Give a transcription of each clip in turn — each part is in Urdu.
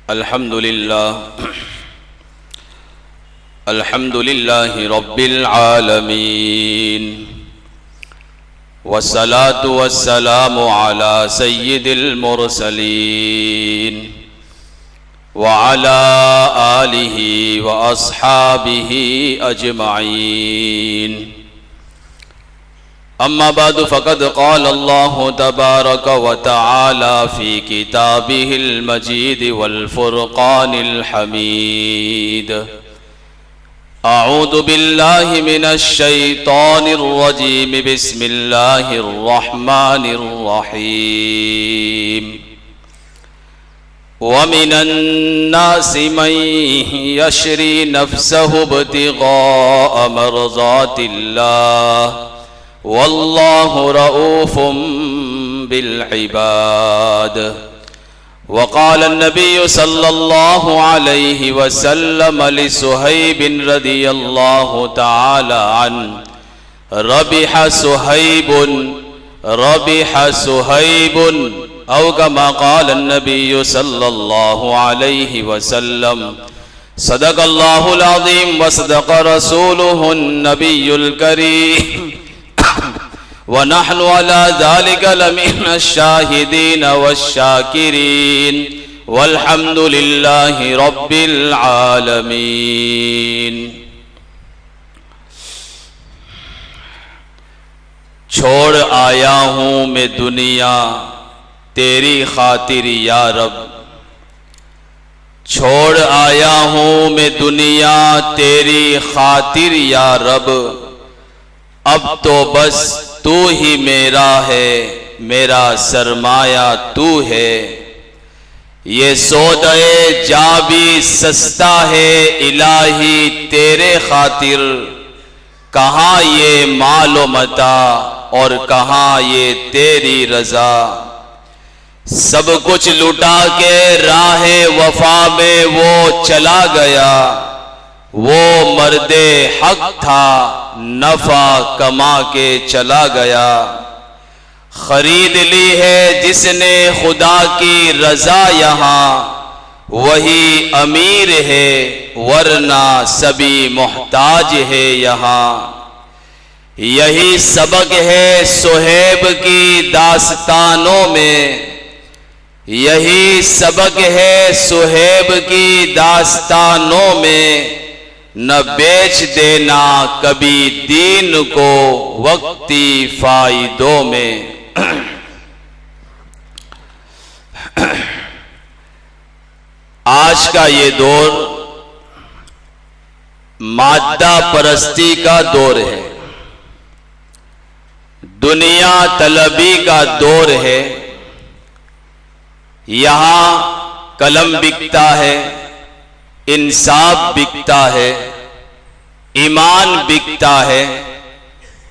الحمد لله رب العالمين والصلاة والسلام على سيد المرسلين وعلى آله وأصحابه أجمعين. أما بعد فقد قال الله تبارك وتعالى في كتابه المجيد والفرقان الحميد: أعوذ بالله من الشيطان الرجيم. بسم الله الرحمن الرحيم. ومن الناس من يشري نفسه ابتغاء مرضات الله والله رؤوف بالعباد. وقال النبي صلى الله عليه وسلم لسهيب رضي الله تعالى عنه: ربح سهيب أو كما قال النبي صلى الله عليه وسلم. صدق الله العظيم وصدق رسوله النبي الكريم ونحن على ذلك لمن الشاهدين والشاكرين والحمد لله رب العالمين. چھوڑ آیا ہوں میں دنیا تیری خاطر یا رب. چھوڑ آیا ہوں میں دنیا تیری خاطر یا رب. اب تو بس تو ہی میرا ہے، میرا سرمایہ تو ہے. یہ سودے جا بھی سستا ہے الہی تیرے خاطر. کہاں یہ مال و متاع اور کہاں یہ تیری رضا. سب کچھ لٹا کے راہ وفا میں وہ چلا گیا. وہ مرد حق تھا نفع کما کے چلا گیا. خرید لی ہے جس نے خدا کی رضا یہاں. وہی امیر ہے ورنہ سبھی محتاج ہے یہاں. یہی سبق ہے صہیب کی داستانوں میں. یہی سبق ہے صہیب کی داستانوں میں. نہ بیچ دینا کبھی دین کو وقتی فائدوں میں. آج کا یہ دور مادہ پرستی کا دور ہے، دنیا طلبی کا دور ہے. یہاں قلم بکتا ہے، انصاف بکتا ہے، ایمان بکتا ہے.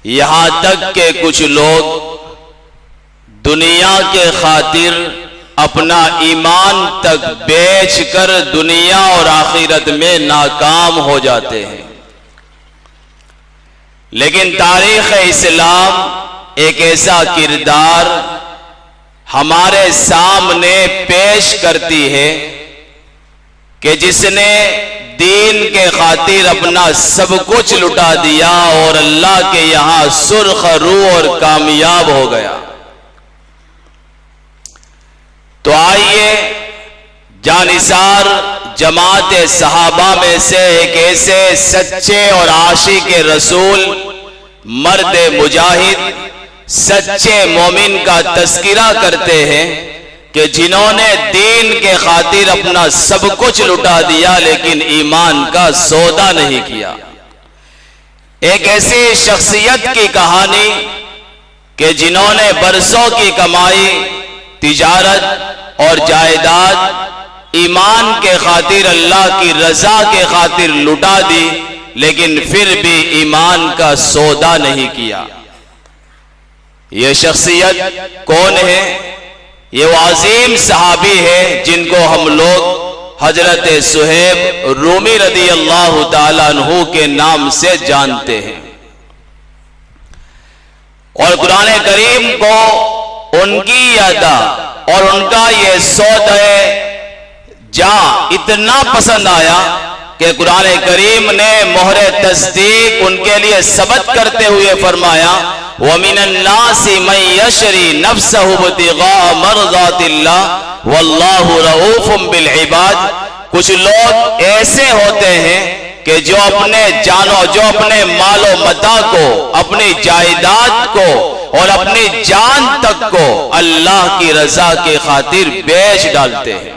یہاں تک کہ کچھ لوگ دنیا کے خاطر اپنا ایمان تک بیچ کر دنیا اور آخرت میں ناکام ہو جاتے ہیں. لیکن تاریخ اسلام ایک ایسا کردار ہمارے سامنے پیش کرتی ہے کہ جس نے دین کے خاطر اپنا سب کچھ لٹا دیا اور اللہ کے یہاں سرخ رو اور کامیاب ہو گیا. تو آئیے جانثار جماعت صحابہ میں سے ایک ایسے سچے اور عاشق رسول، مرد مجاہد، سچے مومن کا تذکرہ کرتے ہیں کہ جنہوں نے دین کے خاطر اپنا سب کچھ لٹا دیا لیکن ایمان کا سودا نہیں کیا. ایک ایسی شخصیت کی کہانی کہ جنہوں نے برسوں کی کمائی، تجارت اور جائیداد ایمان کے خاطر، اللہ کی رضا کے خاطر لٹا دی لیکن پھر بھی ایمان کا سودا نہیں کیا. یہ شخصیت کون ہے؟ یہ وہ عظیم صحابی ہے جن کو ہم لوگ حضرت صہیب رومی رضی اللہ تعالیٰ عنہ کے نام سے جانتے ہیں. اور قرآن کریم کو ان کی ادا اور ان کا یہ سودہ جاں اتنا پسند آیا کہ قرآن کریم نے مہر تصدیق ان کے لیے ثبت کرتے ہوئے فرمایا وَمِنَ النَّاسِ مَن يَشْرِي نَفْسَهُ ابْتِغَاءَ مَرْضَاتِ اللَّهِ وَاللَّهُ رَءُوفٌ بِالْعِبَادِ۔ کچھ لوگ ایسے ہوتے ہیں کہ جو اپنے مال و متاع کو، اپنی جائیداد کو اور اپنی جان تک کو اللہ کی رضا کی خاطر بیچ ڈالتے ہیں۔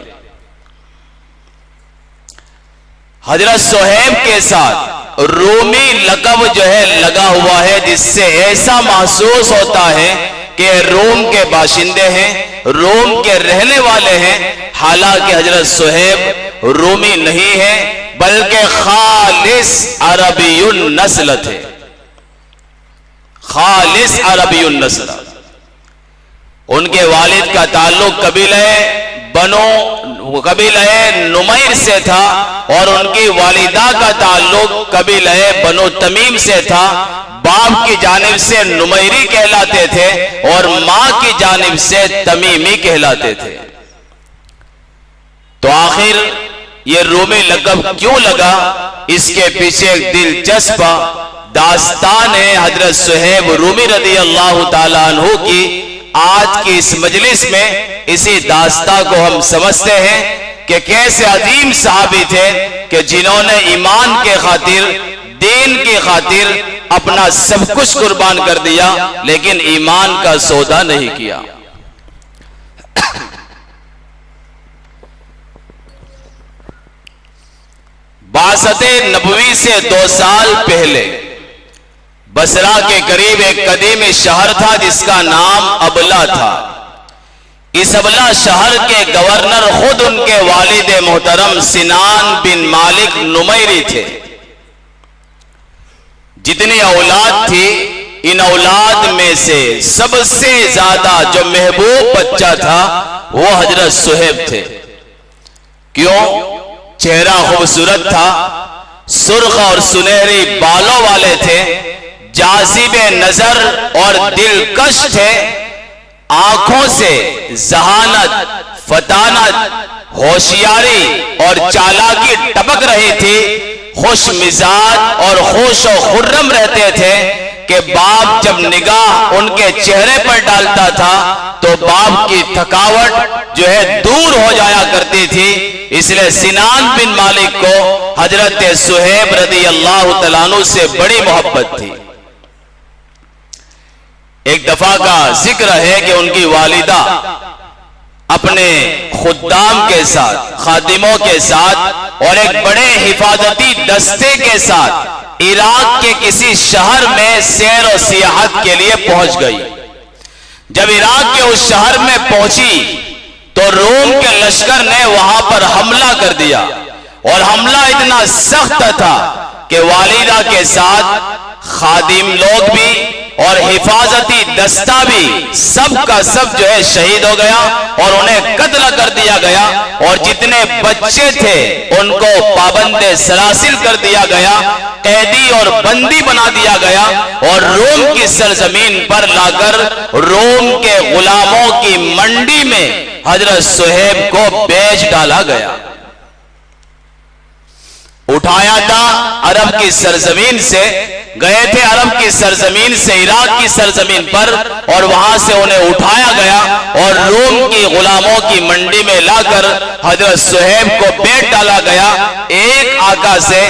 حضرت صہیب کے ساتھ رومی لقب جو ہے لگا ہوا ہے، جس سے ایسا محسوس ہوتا ہے کہ روم کے باشندے ہیں، روم کے رہنے والے ہیں، حالانکہ حضرت صہیب رومی نہیں ہیں بلکہ خالص عربی النسل تھے، خالص عربی النسل۔ ان کے والد کا تعلق قبیلہ نمیر سے تھا اور ان کی والدہ کا تعلق قبیلہ بنو تمیم سے تھا۔ باپ کی جانب سے نمیری کہلاتے تھے اور ماں کی جانب سے تمیمی کہلاتے تھے۔ تو آخر یہ رومی لقب کیوں لگا؟ اس کے پیچھے ایک دلچسپ داستان ہے حضرت صہیب رومی رضی اللہ تعالیٰ عنہ کی۔ آج کی اس مجلس میں اسی داستان کو ہم سمجھتے ہیں کہ کیسے عظیم صحابی تھے کہ جنہوں نے ایمان کے خاطر، دین کی خاطر اپنا سب کچھ قربان کر دیا لیکن ایمان کا سودا نہیں کیا۔ بعثت نبوی سے 2 سال پہلے بصرہ کے قریب ایک قدیم شہر تھا جس کا نام ابلا تھا۔ اس ابلا شہر کے گورنر خود ان کے والد محترم سنان بن مالک نمیری تھے۔ جتنی اولاد تھی، ان اولاد میں سے سب سے زیادہ جو محبوب بچہ تھا وہ حضرت صہیب تھے۔ کیوں؟ چہرہ خوبصورت تھا، سرخ اور سنہری بالوں والے تھے، جاذب نظر اور دلکش تھے، آنکھوں سے ذہانت، فطانت، ہوشیاری اور چالاکی ٹپک رہی تھی، خوش مزاج اور خوش و خرم رہتے تھے کہ باپ جب نگاہ ان کے چہرے پر ڈالتا تھا تو باپ کی تھکاوٹ جو ہے دور ہو جایا کرتی تھی۔ اس لئے سنان بن مالک کو حضرت صہیب رضی اللہ تعالیٰ عنہ سے بڑی محبت تھی۔ ایک دفعہ کا ذکر ہے کہ ان کی والدہ اپنے خدام کے ساتھ، خادموں کے ساتھ اور ایک بڑے حفاظتی دستے کے ساتھ عراق کے کسی شہر میں سیر و سیاحت کے لیے پہنچ گئی۔ جب عراق کے اس شہر میں پہنچی تو روم کے لشکر نے وہاں پر حملہ کر دیا اور حملہ اتنا سخت تھا کہ والدہ کے ساتھ خادم لوگ بھی اور حفاظتی دستہ بھی سب کا سب جو ہے شہید ہو گیا اور انہیں قتل کر دیا گیا، اور جتنے بچے تھے ان کو پابند سلاسل کر دیا گیا، قیدی اور بندی بنا دیا گیا اور روم کی سرزمین پر لا کر روم کے غلاموں کی منڈی میں حضرت صہیب کو بیچ ڈالا گیا۔ اٹھایا تھا عرب کی سرزمین سے، گئے تھے عرب کی سرزمین سے عراق کی سرزمین پر اور وہاں سے انہیں اٹھایا گیا اور روم کی غلاموں کی منڈی میں لا کر حضرت صہیب کو بیچ ڈالا گیا۔ ایک آقا سے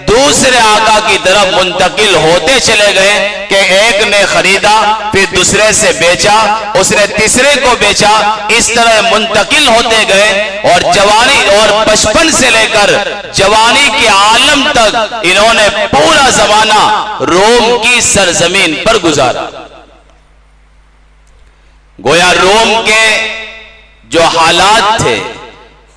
دوسرے آقا کی طرف منتقل ہوتے چلے گئے کہ ایک نے خریدا، پھر دوسرے سے بیچا، اس نے تیسرے کو بیچا، اس طرح منتقل ہوتے گئے اور جوانی اور بچپن سے لے کر جوانی کے عالم تک انہوں نے پورا زمانہ روم کی سرزمین پر گزارا۔ گویا روم کے جو حالات تھے،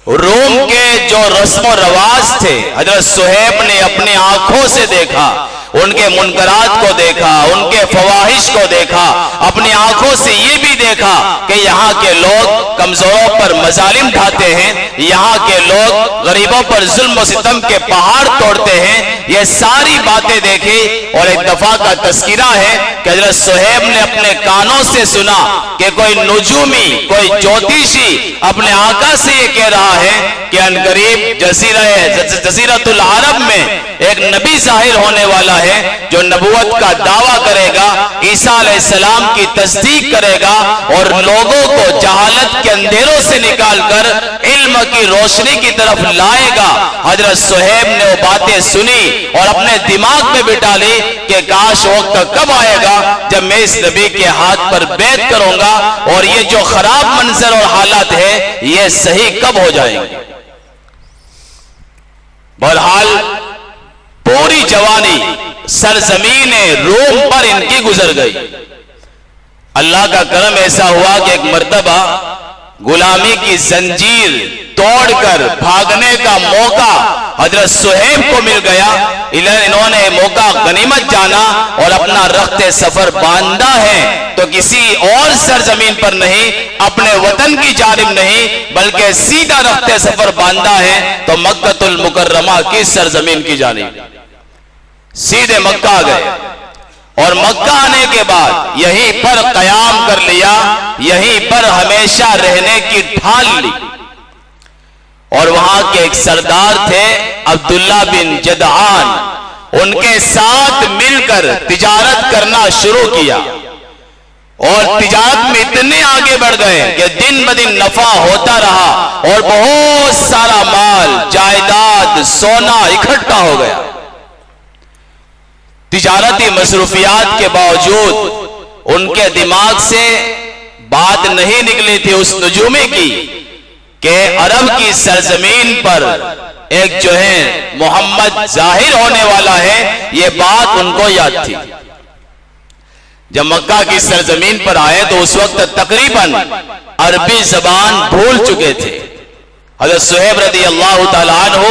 روم کے جو رسم و رواج تھے، حضرت صہیب نے اپنی آنکھوں سے دیکھا، ان کے منکرات کو دیکھا، ان کے فواحش کو دیکھا، اپنی آنکھوں سے یہ بھی دیکھا کہ یہاں کے لوگ کمزوروں پر مظالم ڈھاتے ہیں، یہاں کے لوگ غریبوں پر ظلم و ستم کے پہاڑ توڑتے ہیں، یہ ساری باتیں دیکھی، اور ایک دفعہ کا تذکرہ ہے کہ حضرت صہیب نے اپنے کانوں سے سنا کہ کوئی نجومی، کوئی جوتیشی اپنے آقا سے یہ کہہ رہا ہے کہ ان قریب جزیرۃ العرب میں ایک نبی ظاہر ہونے والا ہے جو نبوت کا دعویٰ کرے گا، عیسیٰ علیہ السلام کی تصدیق کرے گا اور لوگوں کو جہالت کے اندھیروں سے نکال کر علم کی روشنی کی طرف لائے گا۔ حضرت صہیب نے وہ باتیں سنی اور اپنے دماغ میں بٹھا لی کہ کاش وقت کب آئے گا جب میں اس نبی کے ہاتھ پر بیعت کروں گا اور یہ جو خراب منظر اور حالات ہے یہ صحیح کب ہو جائیں گے۔ بہرحال پوری جوانی سرزمین روم پر ان کی گزر گئی۔ اللہ کا کرم ایسا ہوا کہ ایک مرتبہ غلامی کی زنجیر توڑ کر بھاگنے کا موقع حضرت صہیب کو مل گیا۔ انہوں نے موقع غنیمت جانا اور اپنا رخت سفر باندھا ہے تو کسی اور سرزمین پر نہیں، اپنے وطن کی جانب نہیں، بلکہ سیدھا رخت سفر باندھا ہے تو مکہ المکرمہ کی سرزمین کی جانب سیدھے مکہ گئے، اور مکہ آنے کے بعد یہیں پر قیام کر لیا، یہیں پر ہمیشہ رہنے کی ٹھان لی۔ اور وہاں کے ایک سردار تھے عبداللہ بن جدعان، ان کے ساتھ مل کر تجارت کرنا شروع کیا، اور تجارت میں اتنے آگے بڑھ گئے کہ دن بدن نفع ہوتا رہا اور بہت سارا مال، جائیداد، سونا اکٹھا ہو گیا۔ تجارتی مصروفیات کے باوجود ان کے دماغ سے بات نہیں نکلی تھی اس نجومی کی کہ عرب کی سرزمین پر ایک جو ہے محمد ظاہر ہونے والا ہے، یہ بات ان کو یاد تھی۔ جب مکہ کی سرزمین پر آئے تو اس وقت تقریباً عربی زبان بھول چکے تھے حضرت صہیب رضی اللہ تعالیٰ عنہ،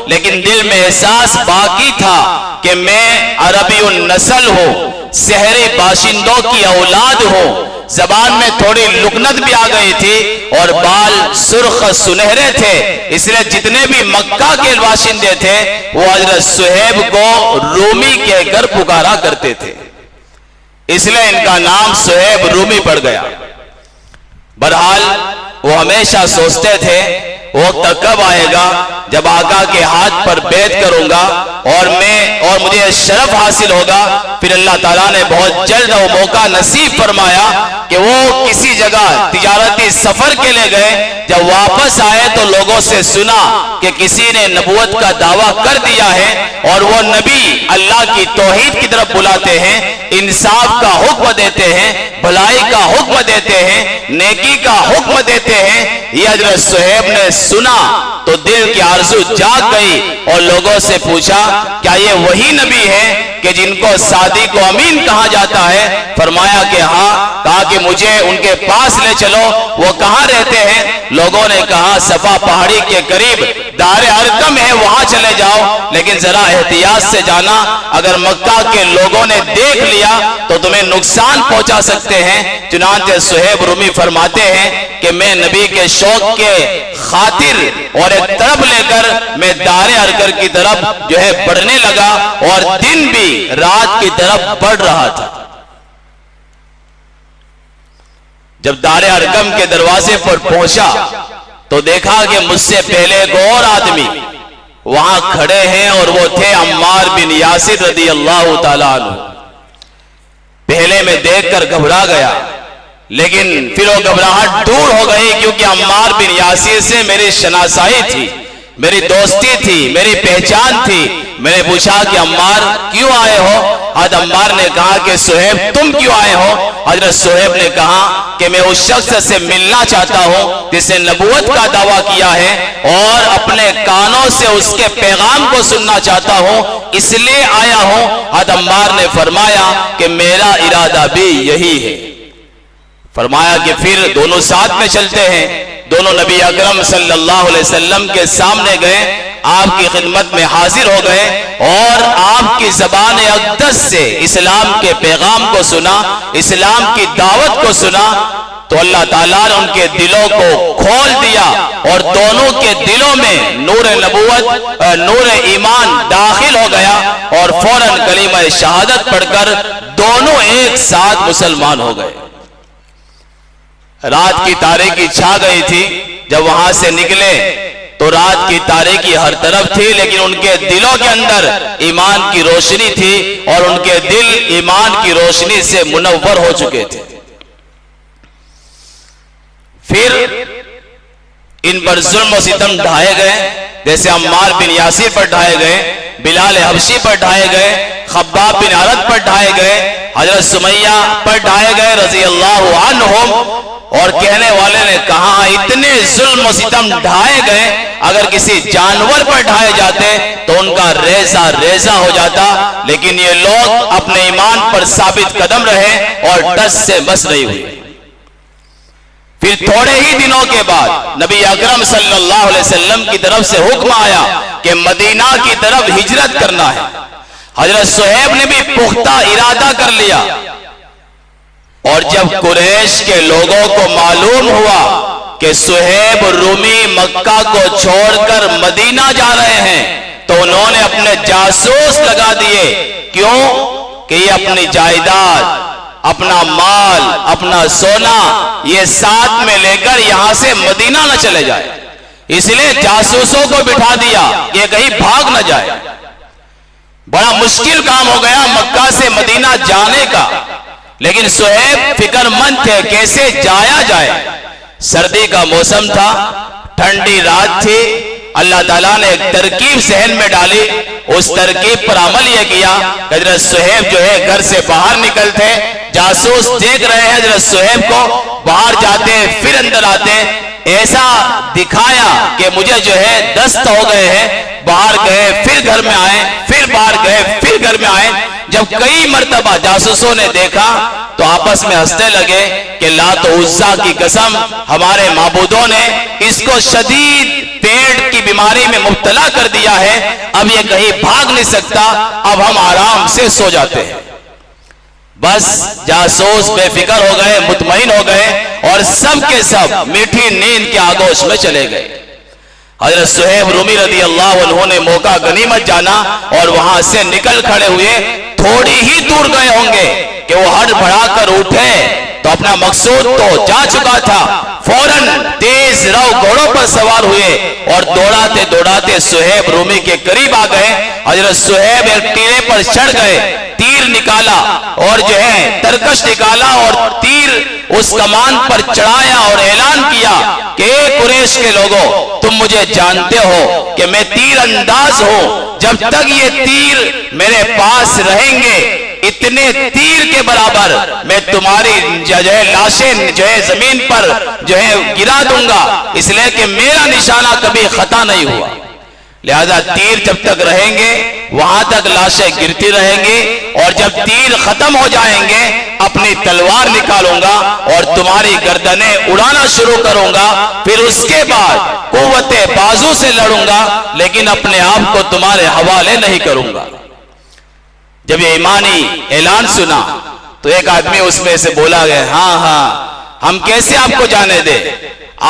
لیکن دل میں احساس باقی تھا کہ میں عربی النسل ہوں، شہری باشندوں کی اولاد ہوں۔ زبان میں تھوڑی لکنت بھی آ گئی تھی اور بال سرخ سنہرے تھے، اس لیے جتنے بھی مکہ کے باشندے تھے وہ حضرت صہیب کو رومی کہہ کر پکارا کرتے تھے، اس لیے ان کا نام صہیب رومی پڑ گیا۔ بہرحال وہ ہمیشہ سوچتے تھے وقت کب آئے گا جب آقا کے ہاتھ پر بیعت کروں گا اور مجھے شرف حاصل ہوگا۔ پھر اللہ تعالیٰ نے بہت جلد وہ موقع نصیب فرمایا کہ وہ کسی جگہ تجارتی سفر کے لے گئے، جب واپس آئے تو لوگوں سے سنا کہ کسی نے نبوت کا دعویٰ کر دیا ہے اور وہ نبی اللہ کی توحید کی طرف بلاتے ہیں، انصاف کا حکم دیتے ہیں، بھلائی کا حکم دیتے ہیں، نیکی کا حکم دیتے ہیں۔ یہ حضرت صہیب نے سنا تو دل کی آرزو جاگ گئی اور لوگوں سے پوچھا کیا یہ وہی نبی ہے کہ جن کو صادق و امین کہا جاتا ہے؟ فرمایا کہ ہاں۔ کہا کہ مجھے ان کے پاس لے چلو، وہ کہاں رہتے ہیں؟ لوگوں نے کہا صفا پہاڑی کے قریب دار ارقم ہے، وہاں چلے جاؤ، لیکن ذرا احتیاط سے جانا، اگر مکہ کے لوگوں نے دیکھ لیا تو تمہیں نقصان پہنچا سکتے ہیں۔ چنانچہ صہیب رومی فرماتے ہیں کہ میں نبی کے شوق کے خاطر اور ایک طرف لے کر میں دار ارقم کی طرف جو ہے بڑھنے لگا، اور دن بھی رات کی طرف بڑھ رہا تھا۔ جب دار ارقم کے دروازے پر پہنچا تو دیکھا کہ مجھ سے پہلے ایک اور آدمی وہاں کھڑے ہیں، اور وہ تھے عمار بن یاسر رضی اللہ تعالیٰ عنہ۔ پہلے میں دیکھ کر گھبرا گیا، لیکن پھر وہ گھبراہٹ دور ہو گئی، کیونکہ عمار بن یاسر سے میری شناسائی تھی، میری دوستی تھی، میری پہچان تھی۔ میں نے پوچھا کہ عمار کیوں آئے ہو؟ حضرت عمار نے کہا کہ صہیب تم کیوں آئے ہو؟ حضرت صہیب نے کہا کہ میں اس شخص سے ملنا چاہتا ہوں جس نے نبوت کا دعویٰ کیا ہے، اور اپنے کانوں سے اس کے پیغام کو سننا چاہتا ہوں، اس لیے آیا ہوں۔ حضرت عمار نے فرمایا کہ میرا ارادہ بھی یہی ہے۔ فرمایا کہ پھر دونوں ساتھ میں چلتے ہیں۔ دونوں نبی اکرم صلی اللہ علیہ وسلم کے سامنے گئے، آپ کی خدمت میں حاضر ہو گئے، اور آپ کی زبان اقدس سے اسلام کے پیغام کو سنا، اسلام کی دعوت کو سنا۔ تو اللہ تعالیٰ نے ان کے دلوں کو کھول دیا اور دونوں کے دلوں میں نور نبوت نور ایمان داخل ہو گیا اور فوراً کلمہ شہادت پڑھ کر دونوں ایک ساتھ مسلمان ہو گئے۔ رات کی تاریکی چھا گئی تھی، جب وہاں سے نکلے تو رات کی تاریکی ہر طرف تھی، لیکن ان کے دلوں کے اندر ایمان کی روشنی تھی اور ان کے دل ایمان کی روشنی سے منور ہو چکے تھے۔ پھر ان پر ظلم و ستم ڈھائے گئے، جیسے عمار بن یاسر پر ڈھائے گئے، بلال حبشی پر ڈھائے گئے، خباب بن عرد پر ڈھائے گئے، حضرت سمیہ پر ڈھائے گئے رضی اللہ عنہم۔ اور کہنے والے نے کہا اتنے ظلم و ستم ڈھائے گئے، اگر کسی جانور پر ڈھائے جاتے تو ان کا ریزہ ریزہ ہو جاتا، لیکن یہ لوگ اپنے ایمان پر ثابت قدم رہے اور ٹس سے مس نہیں ہوئے۔ پھر تھوڑے ہی دنوں کے بعد نبی اکرم صلی اللہ علیہ وسلم کی طرف سے حکم آیا کہ مدینہ کی طرف ہجرت کرنا ہے۔ حضرت صہیب نے بھی پختہ ارادہ کر لیا، اور جب قریش کے لوگوں کو معلوم ہوا کہ صہیب رومی مکہ کو چھوڑ کر مدینہ جا رہے ہیں تو انہوں نے اپنے جاسوس لگا دیے۔ کیوں؟ کہ یہ اپنی جائیداد، اپنا مال، اپنا سونا یہ ساتھ میں لے کر یہاں سے مدینہ نہ چلے جائے، اس لیے جاسوسوں کو بٹھا دیا کہ کہیں بھاگ نہ جائے۔ بڑا مشکل کام ہو گیا مکہ سے مدینہ جانے کا، لیکن صہیب فکر مند تھے کیسے جایا جائے۔ سردی کا موسم تھا، ٹھنڈی رات تھی، اللہ تعالیٰ نے ایک ترکیب ذہن میں ڈالی، اس ترکیب پر عمل یہ کیا کہ حضرت صہیب جو ہے گھر سے باہر نکلتے، جاسوس دیکھ رہے ہیں حضرت صہیب کو، باہر جاتے پھر اندر آتے، ایسا دکھایا کہ مجھے جو ہے دست ہو گئے ہیں، باہر گئے پھر گھر میں آئے، پھر باہر گئے پھر گھر میں آئے۔ جب کئی مرتبہ جاسوسوں نے دیکھا تو آپس میں ہنسنے لگے کہ لات و عزا کی قسم، ہمارے معبودوں نے اس کو شدید پیٹ کی بیماری میں مبتلا کر دیا ہے، اب یہ کہیں بھاگ نہیں سکتا، اب ہم آرام سے سو جاتے ہیں۔ بس جاسوس بے فکر ہو گئے، مطمئن ہو گئے اور سب کے سب میٹھی نیند کے آغوش میں چلے گئے۔ حضرت صہیب رومی رضی اللہ عنہ نے موقع غنیمت جانا اور وہاں سے نکل کھڑے ہوئے، تھوڑی ہی دور گئے ہوں گے کہ وہ ہڑ بڑھا کر اٹھے تو اپنا مقصود تو جا چکا تھا، فوراً تیز رو گھوڑوں پر سوار ہوئے اور دوڑاتے دوڑاتے صہیب رومی کے قریب آ گئے۔ حضرت صہیب ایک ٹیرے پر چڑھ گئے، تیر نکالا اور جو ہے ترکش نکالا اور تیر اس کمان پر چڑھایا اور اعلان کیا کہ اے قریش کے لوگوں، تم مجھے جانتے ہو کہ میں تیر انداز ہوں، جب تک یہ تیر میرے پاس رہیں گے اتنے تیر کے برابر میں تمہاری جو ہے لاشیں جو ہے زمین پر جو ہے گرا دوں گا، اس لیے کہ میرا نشانہ کبھی خطا نہیں ہوا۔ لہذا تیر جب تک رہیں گے وہاں تک لاشیں گرتی رہیں گی، اور جب تیر ختم ہو جائیں گے اپنی تلوار نکالوں گا اور تمہاری گردنیں اڑانا شروع کروں گا، پھر اس کے بعد قوت بازو سے لڑوں گا، لیکن اپنے آپ کو تمہارے حوالے نہیں کروں گا۔ جب یہ ایمانی اعلان سنا تو ایک آدمی اس میں سے بولا گیا، ہاں ہاں ہم کیسے آپ کو جانے دیں،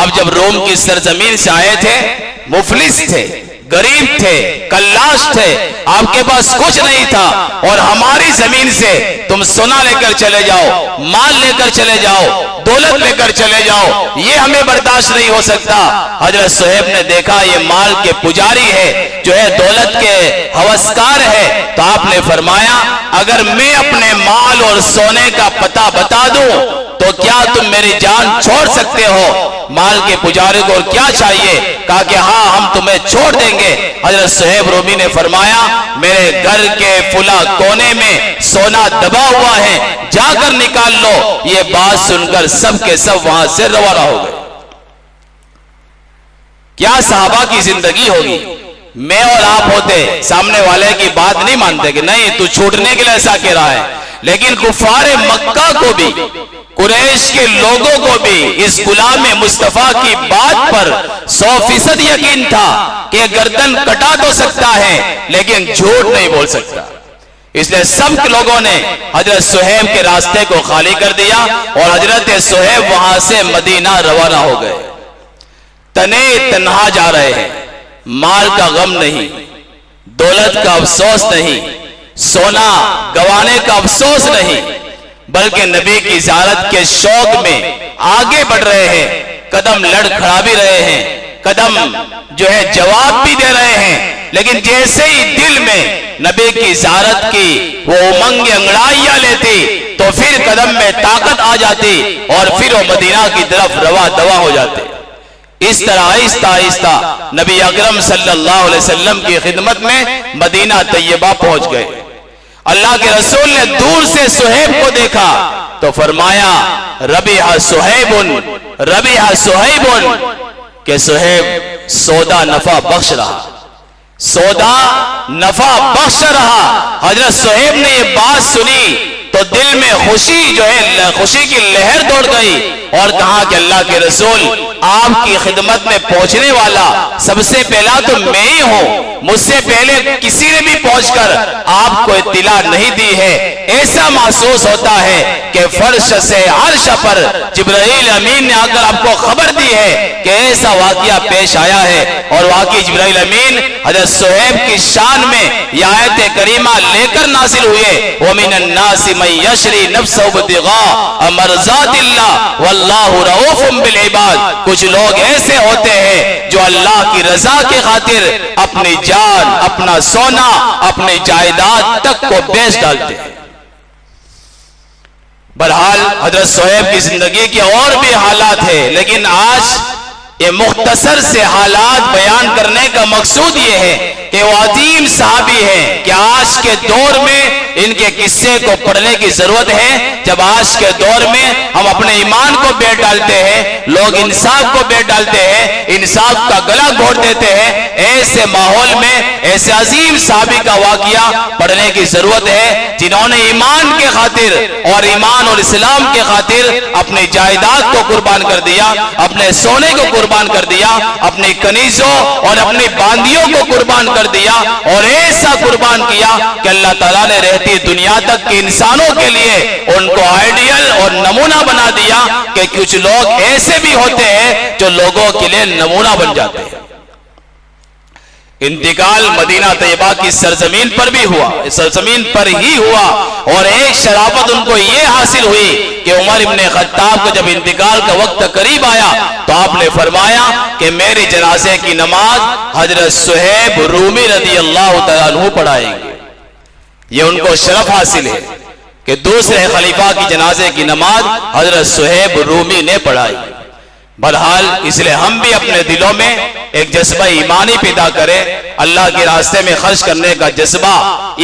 آپ جب روم کی سرزمین سے آئے تھے مفلس تھے، غریب تھے، کلاش تھے، آپ کے پاس کچھ نہیں تھا، اور ہماری زمین سے تم سونا لے کر چلے جاؤ، مال لے کر چلے جاؤ، دولت لے کر چلے جاؤ، یہ ہمیں برداشت نہیں ہو سکتا۔ حضرت صہیب نے دیکھا یہ مال کے پجاری ہے، جو ہے دولت کے ہوسکار ہے، تو آپ نے فرمایا اگر میں اپنے مال اور سونے کا پتہ بتا دوں تو کیا تم میری جان چھوڑ سکتے ہو؟ مال کے پجاری کو کیا چاہیے؟ کہا کہ ہاں ہم تمہیں چھوڑ دیں گے۔ حضرت صہیب رومی نے فرمایا میرے گھر کے فلاں کونے میں سونا دبا ہوا ہے، جا کر نکال لو۔ یہ بات سن کر سب کے سب وہاں سے روانہ ہو گئے۔ کیا صحابہ کی زندگی ہوگی؟ میں اور آپ ہوتے سامنے والے کی بات نہیں مانتے کہ نہیں تو چھوٹنے کے لیے ایسا کہہ رہا ہے، لیکن کفار مکہ کو بھی، قریش کے لوگوں کو بھی اس غلام مصطفیٰ کی بات پر 100% یقین تھا کہ گردن کٹا تو سکتا ہے لیکن جھوٹ نہیں بول سکتا۔ اس لیے سب لوگوں نے حضرت صہیب کے راستے کو خالی کر دیا اور حضرت صہیب وہاں سے مدینہ روانہ ہو گئے. تنے تنہا جا رہے ہیں، مال کا غم نہیں، دولت کا افسوس نہیں، سونا گوانے کا افسوس نہیں، بلکہ نبی کی زیارت کے شوق میں آگے بڑھ رہے ہیں، قدم لڑ کھڑا بھی رہے ہیں، قدم جو ہے جواب بھی دے رہے ہیں. لیکن جیسے ہی دل میں نبی کی زیارت کی وہ امنگ انگڑائیاں لیتی تو پھر قدم میں طاقت آ جاتی اور پھر وہ مدینہ کی طرف رواں دوا ہو جاتے. اس طرح آہستہ آہستہ نبی اکرم صلی اللہ علیہ وسلم کی خدمت میں مدینہ طیبہ پہنچ گئے. اللہ کے رسول نے دور سے صہیب کو دیکھا تو فرمایا ربیح صہیب، ربیح صہیب، کہ صہیب سودا نفع بخش رہا، سودا نفع بخش رہا. حضرت صہیب نے یہ بات سنی تو دل میں خوشی جو ہے، خوشی کی لہر دوڑ گئی اور کہا کہ اللہ کے رسول آپ کی خدمت میں پہنچنے والا سب سے پہلا تو میں ہی ہوں، مجھ سے پہلے کسی نے بھی پہنچ کر آپ کو اطلاع نہیں دی ہے. ایسا محسوس ہوتا ہے کہ فرش سے عرش پر جبرائیل امین نے آ کر آپ کو خبر دی ہے کہ ایسا واقعہ پیش آیا ہے. اور واقعی جبرائیل امین حضرت صہیب کی شان میں یہ آیت کریمہ لے کر نازل ہوئے وَمِنَ النَّاسِ مَن يَشْرِي نَفْسَهُ ابْتِغَاءَ مَرْضَاتِ اللَّهِ وَاللَّهُ رَءُوفٌ بِالْعِبَادِ. کچھ لوگ ایسے ہوتے ہیں جو اللہ کی رضا کی خاطر اپنی جان، اپنا سونا، اپنی جائیداد تک کو بیچ ڈالتے ہیں. بہرحال حضرت صہیب کی زندگی کے اور بھی حالات ہیں، لیکن آج یہ مختصر سے حالات بیان کرنے کا مقصود یہ ہے کہ وہ عظیم صحابی ہیں کہ آج کے دور میں ان کے قصے کو پڑھنے کی ضرورت ہے. جب آج کے دور میں ہم اپنے ایمان کو بیچ ڈالتے ہیں، لوگ انصاف کو بیچ ڈالتے ہیں، انصاف کا گلا گھونٹ دیتے ہیں، ایسے ماحول میں ایسے عظیم صحابی کا واقعہ پڑھنے کی ضرورت ہے جنہوں نے ایمان کے خاطر اور ایمان اور اسلام کے خاطر اپنی جائیداد کو قربان کر دیا، اپنے سونے کو قربان کر دیا، اپنی کنیزوں اور اپنی باندیوں کو قربان کر دیا اور ایسا قربان کیا کہ اللہ تعالیٰ نے رہتی دنیا تک کے انسانوں کے لیے ان کو آئیڈیل اور نمونہ بنا دیا کہ کچھ لوگ ایسے بھی ہوتے ہیں جو لوگوں کے لیے نمونہ بن جاتے ہیں. انتقال مدینہ طیبہ کی سرزمین پر بھی ہوا، سرزمین پر ہی ہوا اور ایک شرافت ان کو یہ حاصل ہوئی کہ عمر ابن خطاب کو جب انتقال کا وقت قریب آیا تو آپ نے فرمایا کہ میری جنازے کی نماز حضرت صہیب رومی رضی اللہ تعالیٰ عنہ پڑھائیں گے. یہ ان کو شرف حاصل ہے کہ دوسرے خلیفہ کی جنازے کی نماز حضرت صہیب رومی نے پڑھائی. بہرحال اس لیے ہم بھی اپنے دلوں میں ایک جذبہ ایمانی پیدا کریں، اللہ کے راستے میں خرچ کرنے کا جذبہ،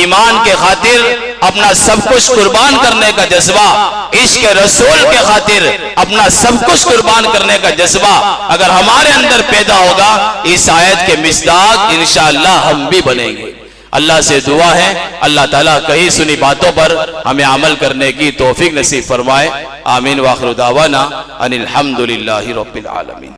ایمان کے خاطر اپنا سب کچھ قربان کرنے کا جذبہ، عشق رسول کے خاطر اپنا سب کچھ قربان کرنے کا جذبہ اگر ہمارے اندر پیدا ہوگا، اس آیت کے مصداق انشاءاللہ ہم بھی بنیں گے. اللہ سے دعا ہے اللہ تعالیٰ کہی سنی باتوں پر ہمیں عمل کرنے کی توفیق نصیب فرمائے. آمین. وآخر دعوانا ان الحمدللہ رب العالمین.